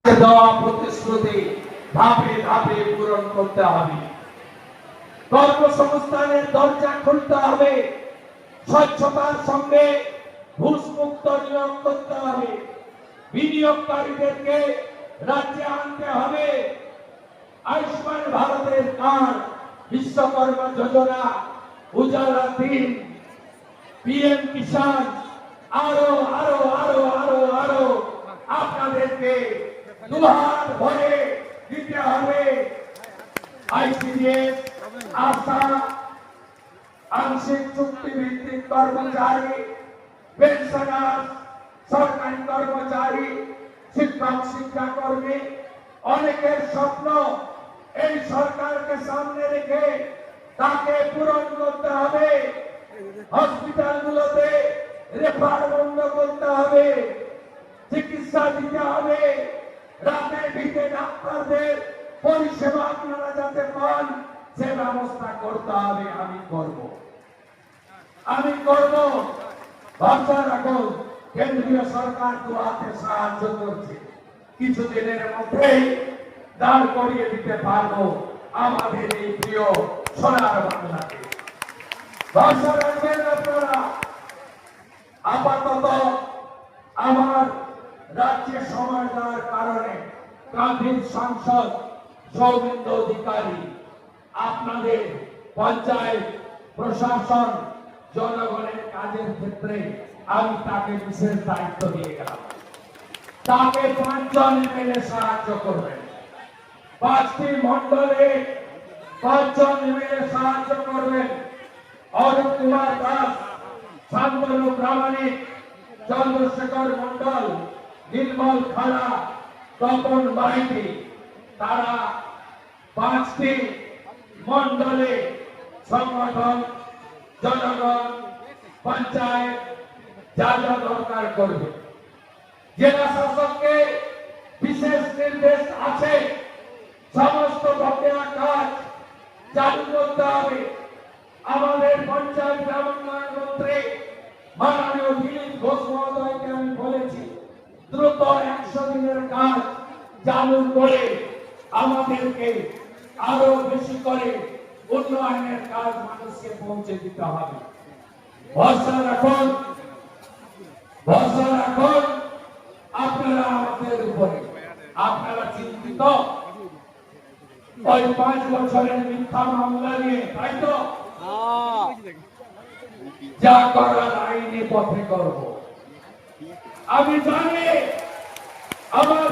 দেওয়া প্রতিশ্রুতি ধাপে ধাপে পূরণ করতে হবে। কর্মসংস্থানের দরজা খুলতে হবে, স্বচ্ছতার সঙ্গে ঘুষমুক্ত নিয়োগ করতে হবে, বিনিয়োগকারীদেরকে রাজ্যে আনতে হবে। আয়ুষ্মান ভারতের কার্ড, বিশ্বকর্মা যোজনা, উজালা 3, পিএম কিষাণ, আরো আরো আরো আরো আরো আপনাদেরকে দুহাত ভরে দিতে হবে। আইসিডিএস, আশা, আংশিক চুক্তিভিত্তিক কর্মচারী, পেনশনার, সরকারি কর্মচারী, শিক্ষক শিক্ষাকর্মী, অনেকের স্বপ্ন এই সরকারকে সামনে রেখে তাকে পূরণ করতে হবে। হসপিটালগুলোতে রেফার বন্ধ করতে হবে, চিকিৎসা দিতে হবে, রাতের ভিতরে ডাক্তারদের পরিষেবা আপনারা যাতে পান সে ব্যবস্থা করতে হবে। আমি করব। ভরসা রাখুন, কেন্দ্রীয় সরকার দুহাতে সাহায্য করছে। কিছুদিনের মধ্যেই দাঁড় করিয়ে দিতে পারবো আমাদের এই প্রিয় সোনার বাংলাকে। ভরসা রাখবেন আপনারা। আপাতত আমার রাজ্যে সময় দেওয়ার কারণে কাঁথির সাংসদ সৌমেন্দ্র অধিকারী আপনাদের পঞ্চায়েত প্রশাসন জনগণের কাজের ক্ষেত্রে আমি তাকে বিশেষ দায়িত্ব দিয়ে গেলাম। তাকে 5 জন এমএলএ সাহায্য করবেন। 5টি মন্ডলে 5 জন এমএলএ সাহায্য করবেন। অরূপ কুমার দাস, শান্তনু প্রামাণিক, চন্দ্রশেখর মন্ডল, নির্মল খাড়া, তপন মাইতি, তারা 5টি মন্ডলে সংগঠন, জনগণ, পঞ্চায়েত যা যা দরকার করবে। জেলা শাসককে বিশেষ নির্দেশ আছে, সমস্ত বকেয়া কাজ চালু করতে হবে। আমাদের পঞ্চায়েত গ্রামোন্নয়ন মন্ত্রী মাননীয় দিলীপ ঘোষ মহোদয়কে আমি বলেছি, দ্রুত 100 দিনের কাজ চালু করে আমাদেরকে আরো বেশি করে উন্নয়নের কাজ মানুষকে পৌঁছে দিতে হবে। ভরসা রাখুন, ভরসা রাখুন আপনারা আমাদের উপরে। আপনারা চিন্তিত ওই 5 বছরের মিথ্যা মামলা নিয়ে, তাই তো? যা করার আইনি পথে করব। আমি জানি আমার